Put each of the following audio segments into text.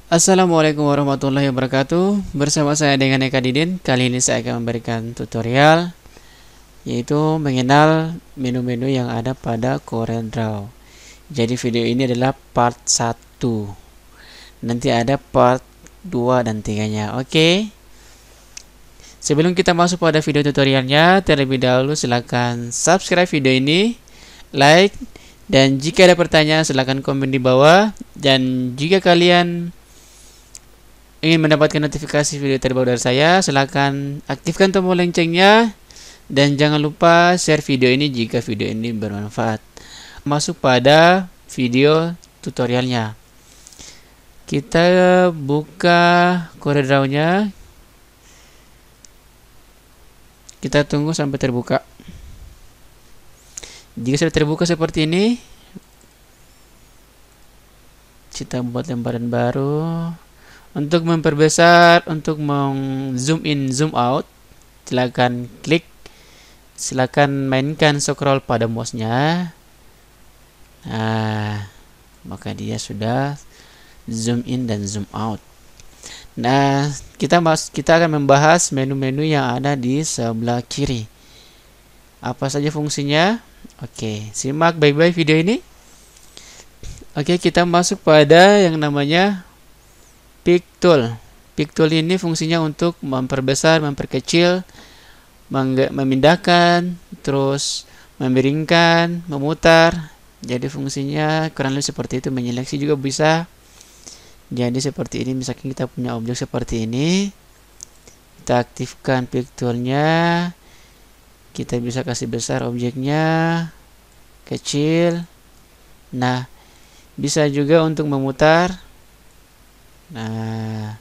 Assalamualaikum warahmatullahi wabarakatuh. Bersama saya dengan Eka Didin. Kali ini saya akan memberikan tutorial yaitu mengenal menu-menu yang ada pada CorelDRAW. Jadi video ini adalah part 1. Nanti ada part 2 dan 3-nya. Oke. Sebelum kita masuk pada video tutorialnya, terlebih dahulu silakan subscribe video ini, like, dan jika ada pertanyaan silakan komen di bawah. Dan jika kalian ingin mendapatkan notifikasi video terbaru dari saya, silakan aktifkan tombol loncengnya dan jangan lupa share video ini jika video ini bermanfaat. Masuk pada video tutorialnya. Kita buka CorelDRAW-nya. Kita tunggu sampai terbuka. Jika sudah terbuka seperti ini, kita buat lembaran baru. Untuk memperbesar, untuk zoom in, zoom out, silakan mainkan scroll pada mouse-nya. Nah, maka dia sudah zoom in dan zoom out. Nah, kita akan membahas menu-menu yang ada di sebelah kiri. Apa saja fungsinya? Oke, simak baik-baik video ini. Oke, kita masuk pada yang namanya Pick Tool. Pick Tool ini fungsinya untuk memperbesar, memperkecil, memindahkan, terus memiringkan, memutar. Jadi fungsinya kurang lebih seperti itu. Menyeleksi juga bisa. Jadi seperti ini, misalkan kita punya objek seperti ini, kita aktifkan Pick Tool-nya. Kita bisa kasih besar objeknya, kecil. Nah, bisa juga untuk memutar. Nah,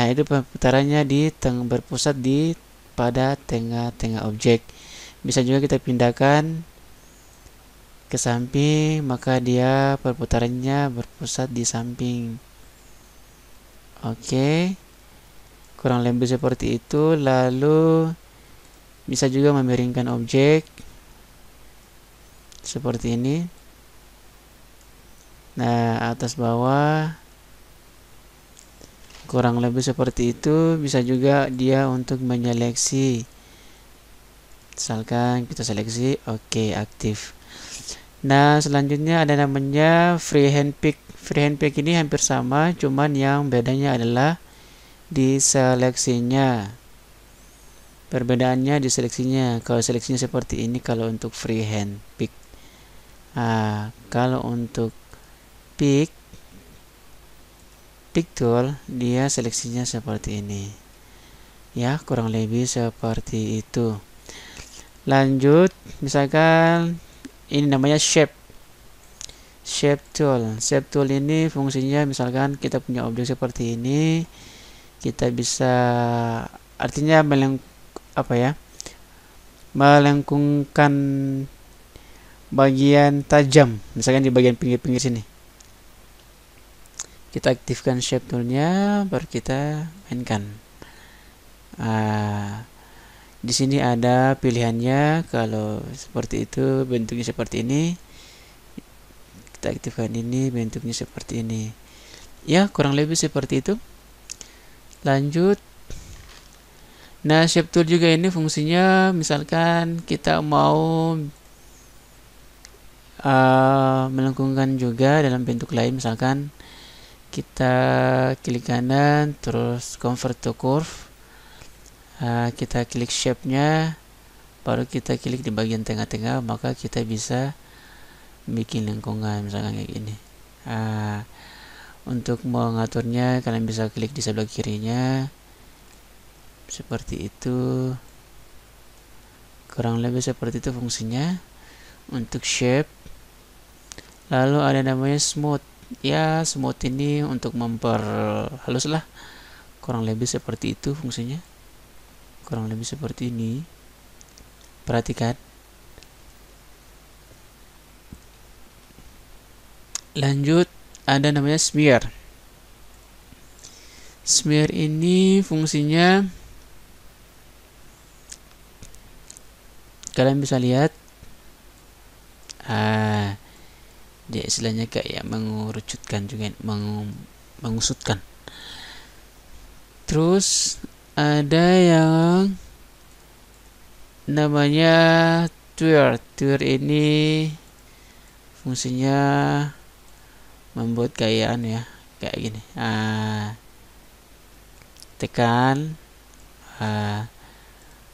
itu pemutarannya berpusat pada tengah-tengah objek. Bisa juga kita pindahkan ke samping, maka dia perputarannya berpusat di samping. Oke, kurang lebih seperti itu. Lalu bisa juga memiringkan objek seperti ini. Nah, atas bawah kurang lebih seperti itu. Bisa juga dia untuk menyeleksi. Misalkan kita seleksi, oke, aktif. Nah, selanjutnya ada namanya freehand pick. Freehand pick ini hampir sama, cuman yang bedanya adalah di seleksinya. Perbedaannya di seleksinya. Kalau seleksinya seperti ini kalau untuk freehand pick. Nah, kalau untuk pick tool, dia seleksinya seperti ini. Ya, kurang lebih seperti itu. Lanjut, misalkan ini namanya shape tool. Shape tool ini fungsinya misalkan kita punya objek seperti ini, kita bisa artinya melengkungkan bagian tajam, misalkan di bagian pinggir-pinggir sini. Kita aktifkan shape toolnya, baru kita mainkan. Di sini ada pilihannya. Kalau seperti itu, bentuknya seperti ini. Kita aktifkan ini, bentuknya seperti ini. Ya, kurang lebih seperti itu. Lanjut. Nah, shape tool juga ini fungsinya misalkan kita mau melengkungkan juga dalam bentuk lain. Misalkan kita klik kanan, terus convert to curve. Kita klik shape-nya, baru kita klik di bagian tengah-tengah, maka kita bisa bikin lengkungan misalkan kayak gini. Untuk mengaturnya kalian bisa klik di sebelah kirinya seperti itu. Kurang lebih seperti itu fungsinya untuk shape. Lalu ada namanya smooth. Ya, smooth ini untuk memperhalus lah. Kurang lebih seperti itu fungsinya. Kurang lebih seperti ini. Perhatikan. Lanjut, ada namanya smear. Smear ini fungsinya kalian bisa lihat istilahnya kayak mengerucutkan juga, mengusutkan. Terus ada yang namanya twirl. Twirl ini fungsinya membuat gayaan ya, kayak gini. Tekan,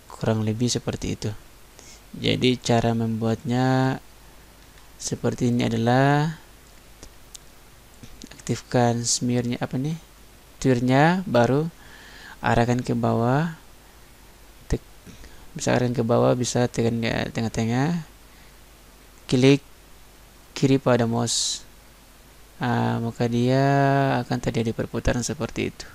kurang lebih seperti itu. Jadi cara membuatnya seperti ini adalah aktifkan smearnya, twirlnya, baru arahkan ke bawah, bisa arahkan ke bawah, bisa tekan di tengah-tengah, klik kiri pada mouse, maka dia akan terjadi perputaran seperti itu.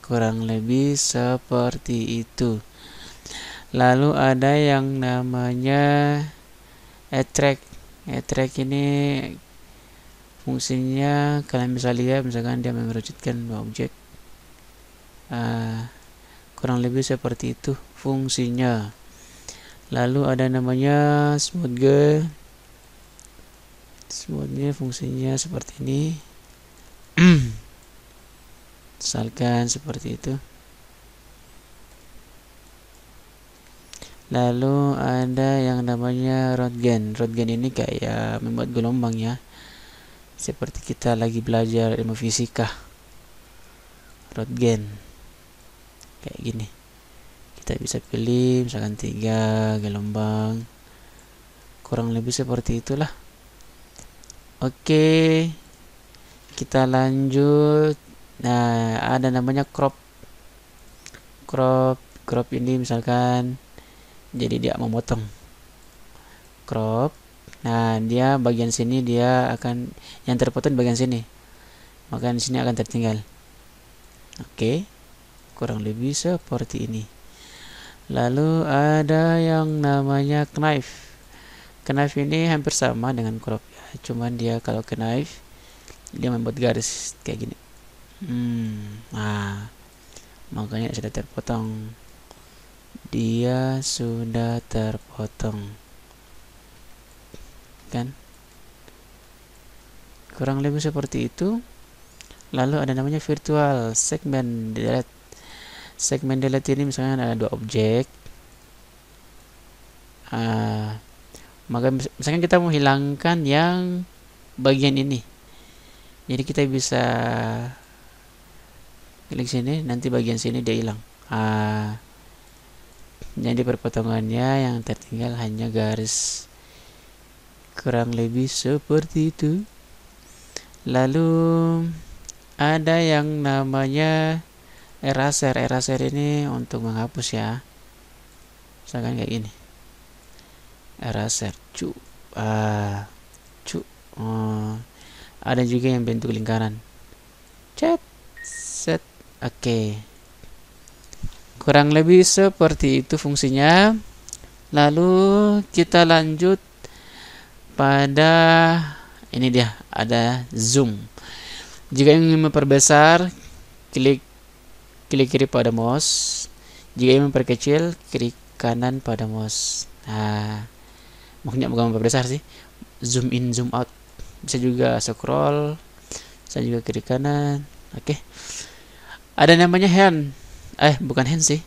Kurang lebih seperti itu. Lalu ada yang namanya attract. Attract ini fungsinya kalian bisa lihat, misalkan dia mengerucutkan dua objek. Kurang lebih seperti itu fungsinya. Lalu ada namanya smooth girl. Smoothnya fungsinya seperti ini. Misalkan seperti itu. Lalu ada yang namanya röntgen. Röntgen ini kayak membuat gelombang ya, seperti kita lagi belajar ilmu fisika. Röntgen kayak gini, kita bisa pilih misalkan 3 gelombang, kurang lebih seperti itulah. Oke, kita lanjut. Nah, ada namanya crop. Crop ini misalkan jadi dia memotong, crop. Nah, dia bagian sini dia akan, yang terpotong bagian sini, maka di sini akan tertinggal. Oke, kurang lebih seperti ini. Lalu ada yang namanya knife. Knife ini hampir sama dengan crop ya, cuman dia kalau knife dia membuat garis kayak gini. Makanya sudah terpotong. Dia sudah terpotong, kan? Kurang lebih seperti itu. Lalu ada namanya virtual segment delete. Segment delete ini misalnya ada 2 objek. Maka misalkan kita mau hilangkan yang bagian ini, jadi kita bisa klik sini, nanti bagian sini dia hilang. Jadi perpotongannya yang tertinggal hanya garis. Kurang lebih seperti itu. Lalu ada yang namanya eraser. Eraser ini untuk menghapus ya, misalkan kayak gini, eraser ada juga yang bentuk lingkaran, set. Oke, kurang lebih seperti itu fungsinya. Lalu kita lanjut pada ini, dia ada zoom. Jika ingin memperbesar, klik kiri pada mouse. Jika ingin memperkecil, klik kanan pada mouse. Maksudnya bukan memperbesar sih, zoom in zoom out. Bisa juga scroll, bisa juga kiri kanan. Oke. Ada namanya hand. Bukan hand sih,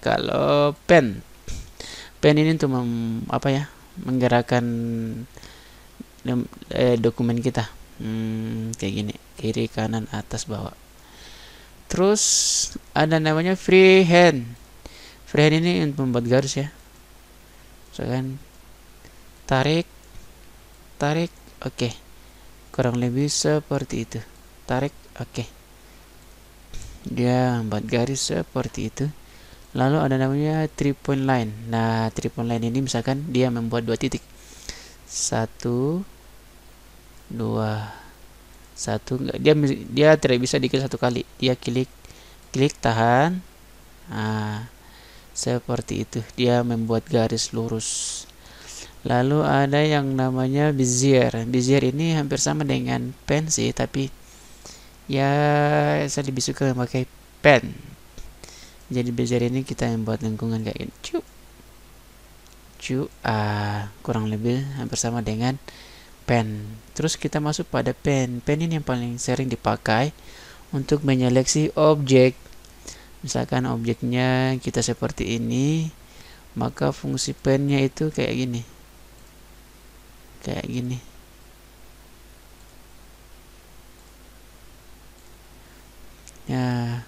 kalau pen ini untuk menggerakkan dokumen kita, kayak gini, kiri kanan atas bawah. Terus ada namanya freehand. Freehand ini untuk membuat garis ya, misalkan tarik. Oke, kurang lebih seperti itu. Tarik. Oke, dia membuat garis seperti itu. Lalu ada namanya 3 point line. Nah, 3 point line ini misalkan dia membuat 2 titik, 1 2 1. Dia tidak bisa diklik 1 kali, dia klik tahan. Seperti itu, dia membuat garis lurus. Lalu ada yang namanya bezier. Bezier ini hampir sama dengan pen sih, tapi ya saya lebih suka memakai pen. Jadi bezier ini kita membuat lingkungan kayak gini, kurang lebih hampir sama dengan pen. Terus kita masuk pada pen. Pen ini yang paling sering dipakai untuk menyeleksi objek. Misalkan objeknya kita seperti ini, maka fungsi pennya itu kayak gini. Kayak gini. Ya.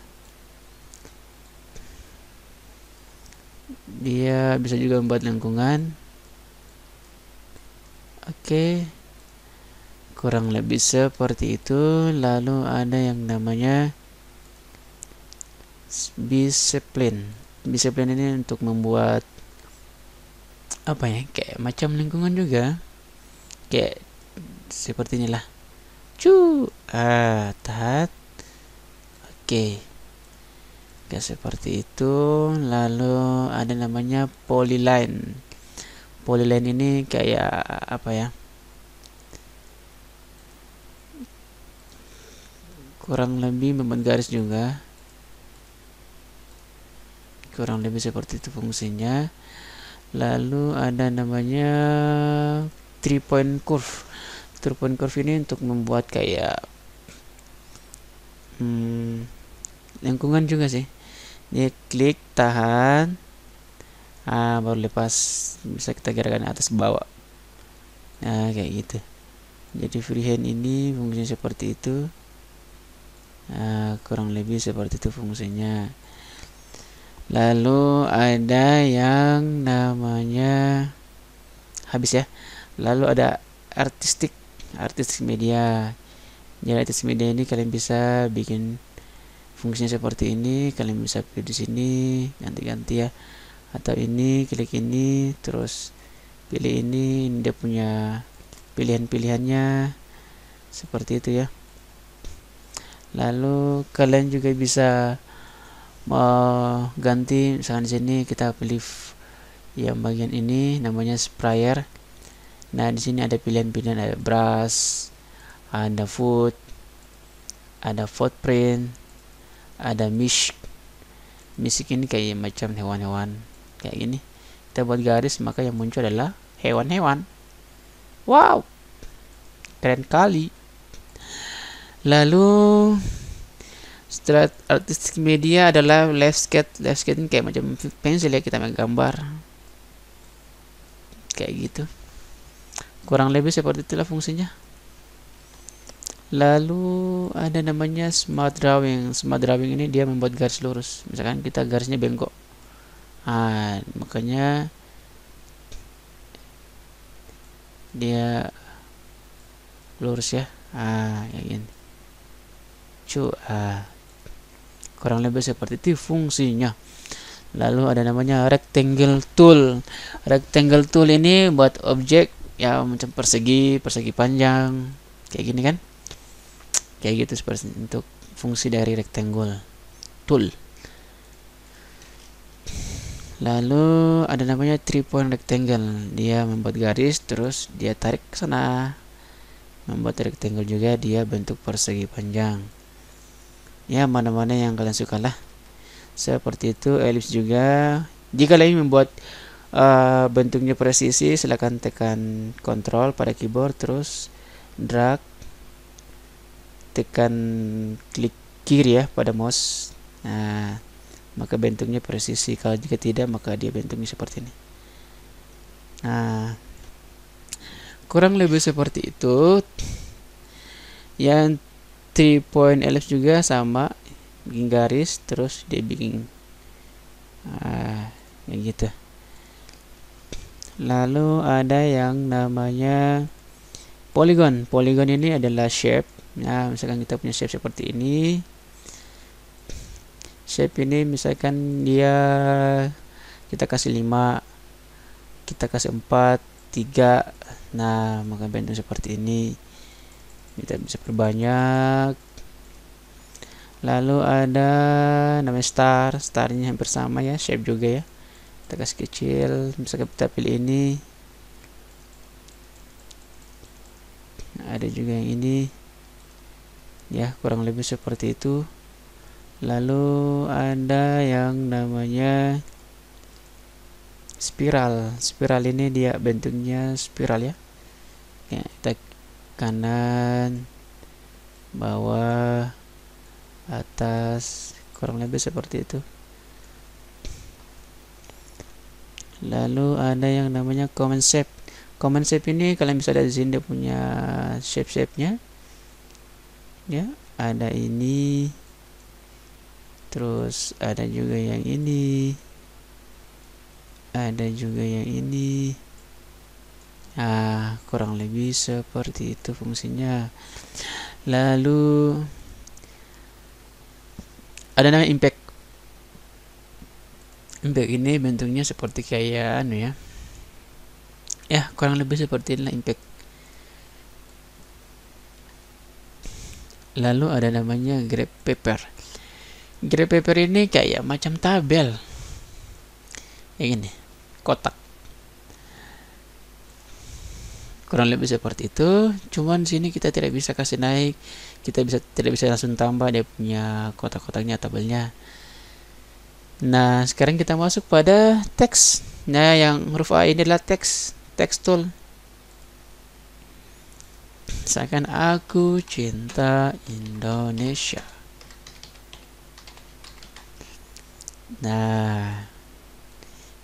Dia bisa juga membuat lengkungan. Oke. Kurang lebih seperti itu. Lalu ada yang namanya bispline. Bispline ini untuk membuat apa ya, kayak macam lingkungan juga, kayak seperti inilah. Tahan. Oke, kayak seperti itu. Lalu ada namanya polyline. Polyline ini kayak apa ya, kurang lebih membuat garis juga, kurang lebih seperti itu fungsinya. Lalu ada namanya 3-point curve. 3-point curve ini untuk membuat kayak lingkungan juga sih. Dia klik, tahan, baru lepas, bisa kita gerakan atas bawah. Nah, kayak gitu. Jadi freehand ini fungsinya seperti itu. Kurang lebih seperti itu fungsinya. Lalu ada yang namanya habis ya. Lalu ada artistic media. Jadi artistic media ini kalian bisa bikin fungsinya seperti ini. Kalian bisa pilih di sini, ganti-ganti ya. Atau ini, klik ini, terus pilih ini dia punya pilihan-pilihannya seperti itu ya. Lalu kalian juga bisa mau ganti, misalkan di sini kita pilih yang bagian ini namanya sprayer. Nah, di sini ada pilihan-pilihan, ada brush, ada foot, ada footprint, ada mesh. Mesh ini kayak macam hewan-hewan kayak gini. Kita buat garis, maka yang muncul adalah hewan-hewan. Wow, keren kali. Lalu setelah artistic media adalah left sketch. Left sketch ini kayak macam pensil ya, kita menggambar kayak gitu. Kurang lebih seperti itulah fungsinya. Lalu ada namanya smart drawing. Smart drawing ini dia membuat garis lurus. Misalkan kita garisnya bengkok, makanya dia lurus ya. Kayak gini. Kurang lebih seperti itu fungsinya. Lalu ada namanya rectangle tool. Rectangle tool ini buat objek ya macam persegi panjang kayak gini kan, kayak gitu seperti untuk fungsi dari rectangle tool. Lalu ada namanya 3-point rectangle. Dia membuat garis terus dia tarik ke sana, membuat rectangle juga, dia bentuk persegi panjang. Ya, mana-mana yang kalian suka lah. Seperti itu. Ellipse juga. Jika kalian membuat bentuknya presisi, silakan tekan Ctrl pada keyboard, terus drag, tekan klik kiri ya pada mouse. Nah, maka bentuknya presisi. Kalau jika tidak, maka dia bentuknya seperti ini. Nah, kurang lebih seperti itu. Yang 3-point ellipse juga sama, bikin garis terus dia bikin kayak gitu. Lalu ada yang namanya polygon. Polygon ini adalah shape. Nah, misalkan kita punya shape seperti ini. Shape ini misalkan dia kita kasih 5, kita kasih 4, 3. Nah, maka bentuk seperti ini. Kita bisa perbanyak. Lalu ada namanya star. Starnya hampir sama ya, shape juga ya. Kita kasih kecil, misalkan kita pilih ini. Nah, ada juga yang ini. Ya, kurang lebih seperti itu. Lalu ada yang namanya Spiral ini dia bentuknya spiral ya. Kita kanan, bawah, atas, kurang lebih seperti itu. Lalu ada yang namanya command shape. Command shape ini kalian bisa lihat di sini dia punya shape-nya. Ya, ada ini. Terus ada juga yang ini. Ada juga yang ini. Nah, kurang lebih seperti itu fungsinya. Lalu ada namanya impact. Impact ini bentuknya seperti kayak anu ya. Ya, kurang lebih seperti inilah impact. Lalu ada namanya graph paper. Graph paper ini kayak macam tabel. Kayak gini, kotak. Kurang lebih seperti itu. Cuman sini kita tidak bisa kasih naik. Kita tidak bisa langsung tambah dia punya kotak-kotaknya, tabelnya. Nah, sekarang kita masuk pada teks. Nah, yang huruf A ini adalah teks tool. Misalkan aku cinta Indonesia. Nah,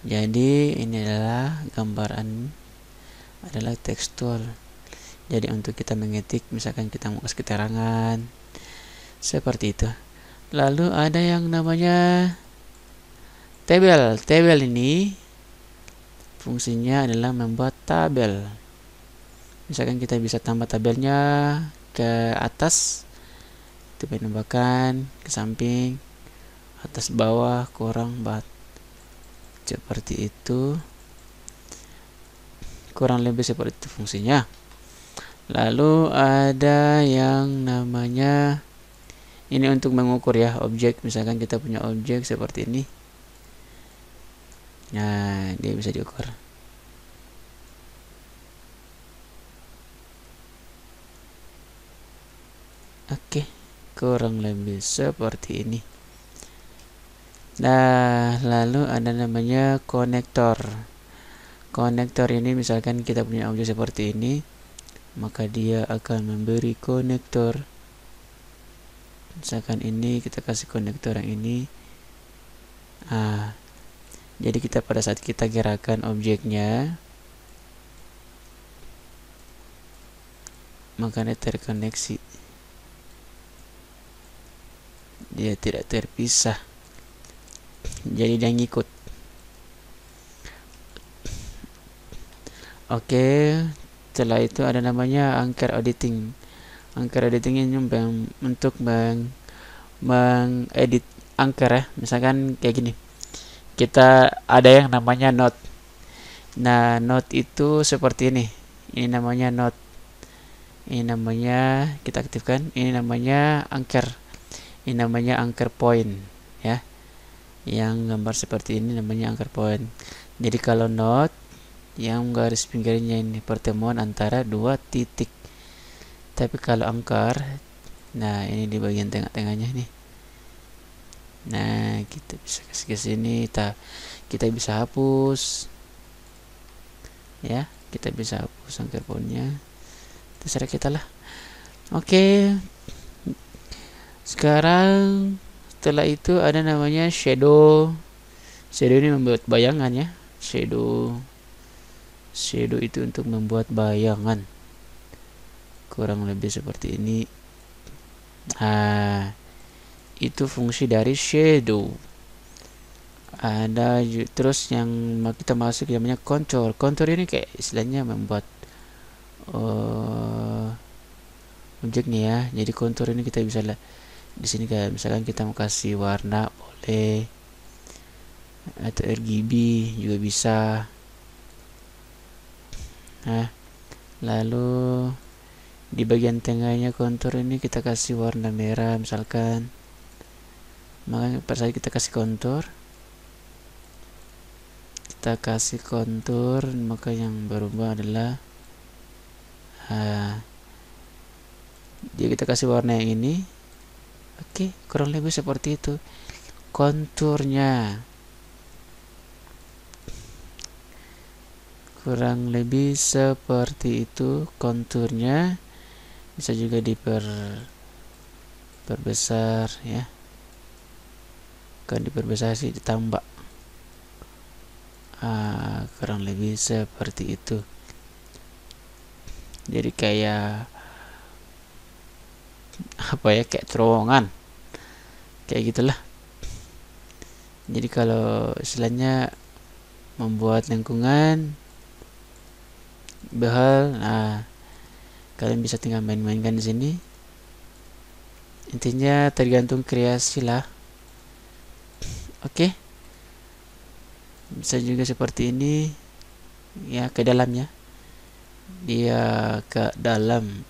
jadi ini adalah gambaran, adalah teks tool. Jadi untuk kita mengetik, misalkan kita mau kasih keterangan seperti itu. Lalu ada yang namanya tabel. Tabel ini fungsinya adalah membuat tabel. Misalkan kita bisa tambah tabelnya ke atas, itu menambahkan ke samping, atas bawah, kurang, seperti itu. Kurang lebih seperti itu fungsinya. Lalu ada yang namanya ini untuk mengukur ya objek. Misalkan kita punya objek seperti ini. Nah, dia bisa diukur. Oke, kurang lebih seperti ini. Nah, lalu ada namanya konektor. Konektor ini misalkan kita punya objek seperti ini, maka dia akan memberi konektor. Misalkan ini kita kasih konektor yang ini. Jadi kita pada saat kita gerakan objeknya, maka dia terkoneksi. Dia tidak terpisah. Jadi dia ngikut. Oke, setelah itu ada namanya anchor editing. Anchor editing ini untuk mengedit anchor ya. Misalkan kayak gini. Kita ada yang namanya note. Nah, note itu seperti ini. Ini namanya note. Ini namanya kita aktifkan. Ini namanya anchor. Ini namanya anchor point ya. Yang gambar seperti ini namanya anchor point. Jadi kalau note yang garis pinggirnya ini pertemuan antara dua titik. Tapi kalau anchor, nah ini di bagian tengah-tengahnya nih. Nah, kita bisa kasih ke sini, kita bisa hapus. Ya, kita bisa hapus anchor point-nya. Terserah kita lah. Oke. Sekarang setelah itu ada namanya shadow. Shadow ini membuat bayangan ya. Shadow itu untuk membuat bayangan. Kurang lebih seperti ini. Itu fungsi dari shadow. Ada terus yang kita masuk namanya contour. Contour ini kayak istilahnya membuat objek nih ya. Jadi contour ini kita bisa lihat di sini, kayak misalkan kita mau kasih warna boleh, atau RGB juga bisa. Nah, lalu di bagian tengahnya kontur ini kita kasih warna merah misalkan. Maka pada saat kita kasih kontur, maka yang berubah adalah dia kita kasih warna yang ini. Oke, kurang lebih seperti itu konturnya. kurang lebih seperti itu konturnya. Bisa juga diperbesar ya, kan diperbesar sih, ditambah. Kurang lebih seperti itu. Jadi kayak apa ya, kayak terowongan kayak gitulah. Jadi kalau istilahnya membuat lingkungan behel, kalian bisa tinggal main-mainkan di sini. Intinya tergantung kreasi lah. Oke. Bisa juga seperti ini ya, ke dalamnya. Dia ke dalam.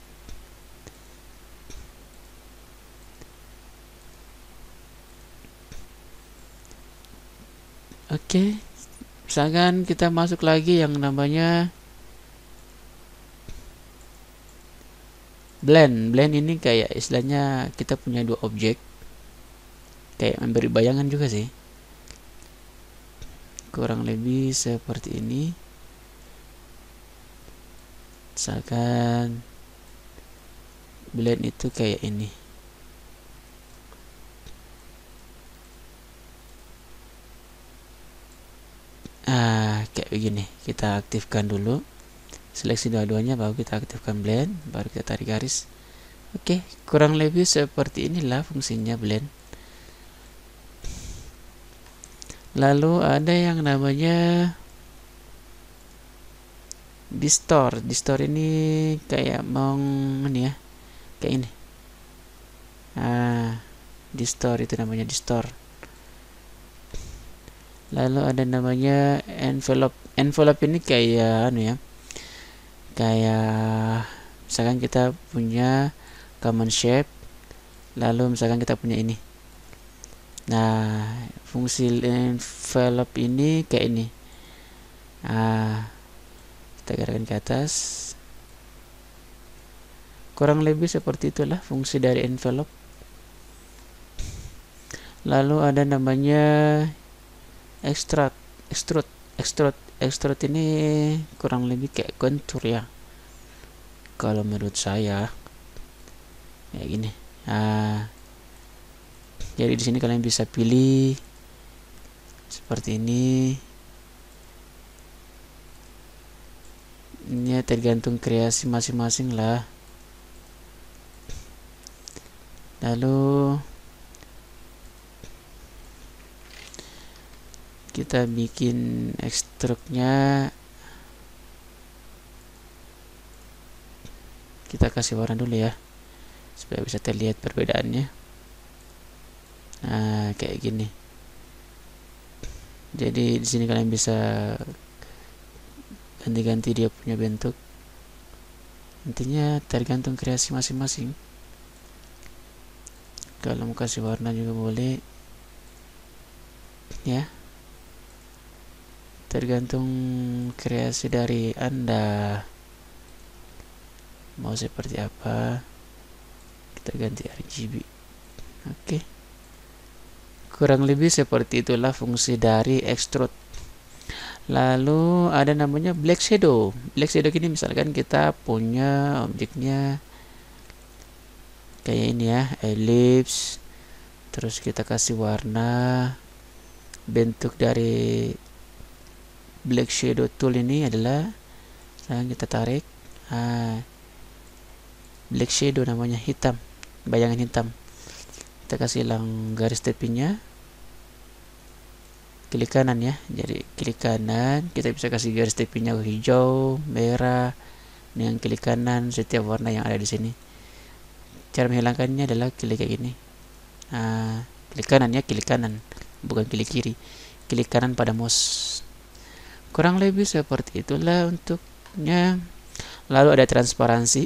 Oke. Misalkan kita masuk lagi yang namanya blend. Blend ini kayak istilahnya kita punya dua objek, kayak memberi bayangan juga sih. Kurang lebih seperti ini. Misalkan blend itu kayak ini. Kayak begini. Kita aktifkan dulu, seleksi dua-duanya, baru kita aktifkan blend, baru kita tarik garis. Oke, kurang lebih seperti inilah fungsinya blend. Lalu ada yang namanya distort. Distort ini kayak ini ya, kayak ini. Distort itu namanya distort. Lalu ada namanya envelope. Envelope ini kayak ya, kayak misalkan kita punya common shape, lalu misalkan kita punya ini. Nah, fungsi envelope ini kayak ini. Kita gerakkan ke atas. Kurang lebih seperti itulah fungsi dari envelope. Lalu ada namanya extrude. Extrude ini kurang lebih kayak kontur ya, kalau menurut saya kayak gini. Jadi di sini kalian bisa pilih seperti ini. Ini tergantung kreasi masing-masing lah. Lalu kita bikin extrude-nya, kita kasih warna dulu ya supaya bisa terlihat perbedaannya. Kayak gini. Jadi di sini kalian bisa ganti-ganti dia punya bentuk. Intinya tergantung kreasi masing-masing. Kalau mau kasih warna juga boleh ya, tergantung kreasi dari Anda mau seperti apa. Kita ganti RGB. Oke. Kurang lebih seperti itulah fungsi dari extrude. Lalu ada namanya black shadow. Black shadow ini misalkan kita punya objeknya kayak ini ya, ellipse, terus kita kasih warna. Bentuk dari black shadow tool ini adalah, sekarang kita tarik, black shadow namanya, hitam, bayangan hitam. Kita kasih hilang garis tepinya, klik kanan ya. Jadi klik kanan, kita bisa kasih garis tepinya hijau, merah, dengan klik kanan setiap warna yang ada di sini. Cara menghilangkannya adalah klik kayak gini. Klik kanan ya, klik kanan, bukan klik kiri. Klik kanan pada mouse. Kurang lebih seperti itulah untuknya. Lalu ada transparansi.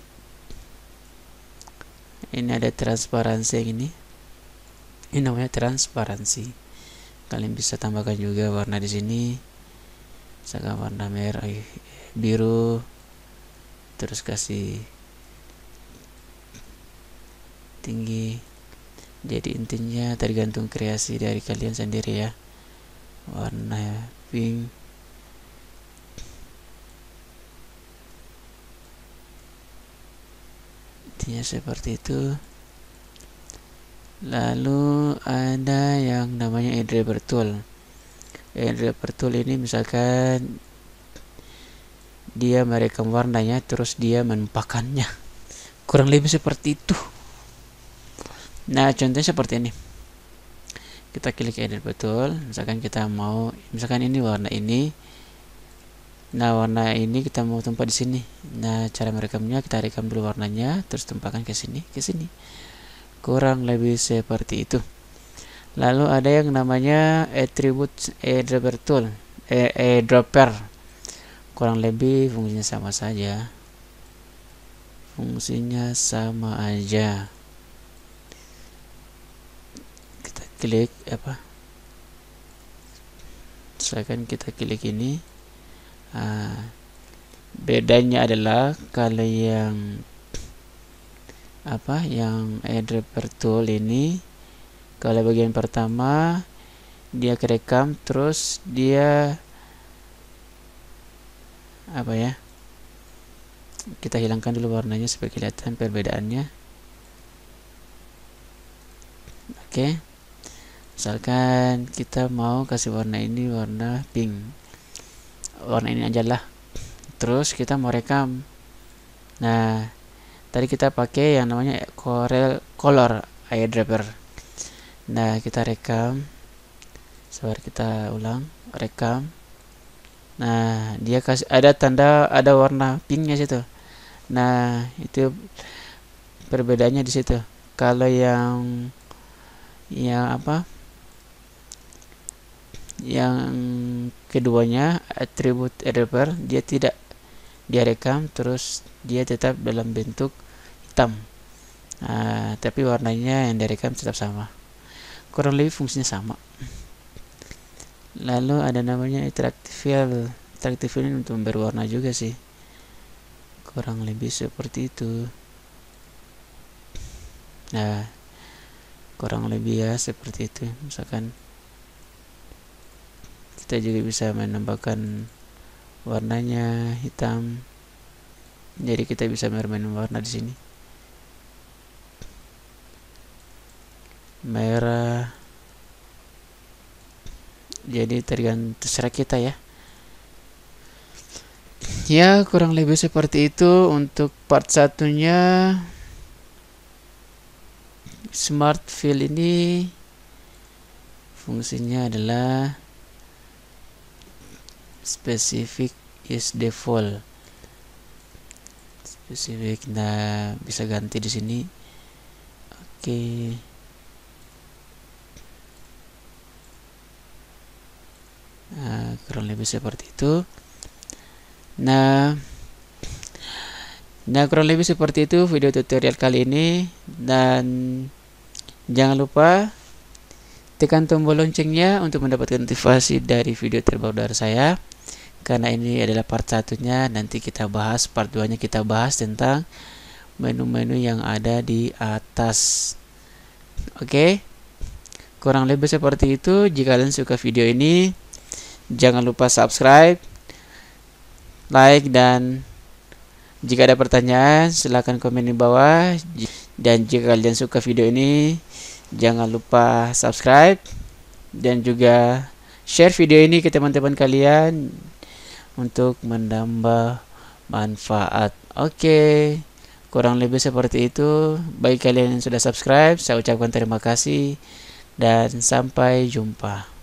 Ini ada transparansi yang ini. Ini namanya transparansi. Kalian bisa tambahkan juga warna di sini. Misalkan warna merah, biru, terus kasih tinggi. Jadi intinya tergantung kreasi dari kalian sendiri ya. Warna pink, intinya seperti itu. Lalu ada yang namanya eyedropper tool. Eyedropper tool ini misalkan dia merekam warnanya terus dia menumpahkannya, kurang lebih seperti itu. Nah, contohnya seperti ini. Kita klik edit betul. Misalkan kita mau, misalkan ini warna ini. Nah, warna ini kita mau tumpah di sini. Nah, cara merekamnya kita rekam dulu warnanya, terus tumpahkan ke sini, ke sini. Kurang lebih seperti itu. Lalu ada yang namanya attribute eyedropper tool, eyedropper. Kurang lebih fungsinya sama saja. Fungsinya sama aja. Klik apa, misalkan kita klik ini. Bedanya adalah kalau yang yang eyedropper tool ini, kalau bagian pertama dia kerekam terus dia kita hilangkan dulu warnanya supaya kelihatan perbedaannya. Oke. Misalkan kita mau kasih warna ini warna pink, warna ini aja lah. Terus kita mau rekam. Nah, tadi kita pakai yang namanya color eyedropper. Nah, kita rekam. Sebentar, kita ulang, rekam. Nah, dia kasih ada tanda, ada warna pinknya situ. Nah, itu perbedaannya di situ. Kalau yang keduanya attribute eyedropper, dia tidak dia rekam terus dia tetap dalam bentuk hitam, tapi warnanya yang direkam tetap sama. Kurang lebih fungsinya sama. Lalu ada namanya interactive fill. Interactive fill ini untuk berwarna juga sih. Kurang lebih seperti itu. Nah, kurang lebih ya seperti itu. Misalkan kita juga bisa menambahkan warnanya hitam, jadi kita bisa bermain warna di sini, merah. Jadi terserah kita ya. Ya, kurang lebih seperti itu untuk part satunya. Smart fill ini fungsinya adalah specific is default. Spesifik, nah bisa ganti di sini. Oke. Nah, kurang lebih seperti itu. Nah, kurang lebih seperti itu video tutorial kali ini. Dan jangan lupa tekan tombol loncengnya untuk mendapatkan notifikasi dari video terbaru dari saya. Karena ini adalah part satunya, nanti kita bahas part 2 nya, kita bahas tentang menu-menu yang ada di atas. Oke, kurang lebih seperti itu. Jika kalian suka video ini, jangan lupa subscribe, like, dan jika ada pertanyaan silahkan komen di bawah. Dan jika kalian suka video ini, jangan lupa subscribe dan juga share video ini ke teman-teman kalian untuk menambah manfaat. Oke, kurang lebih seperti itu. Bagi kalian yang sudah subscribe, saya ucapkan terima kasih dan sampai jumpa.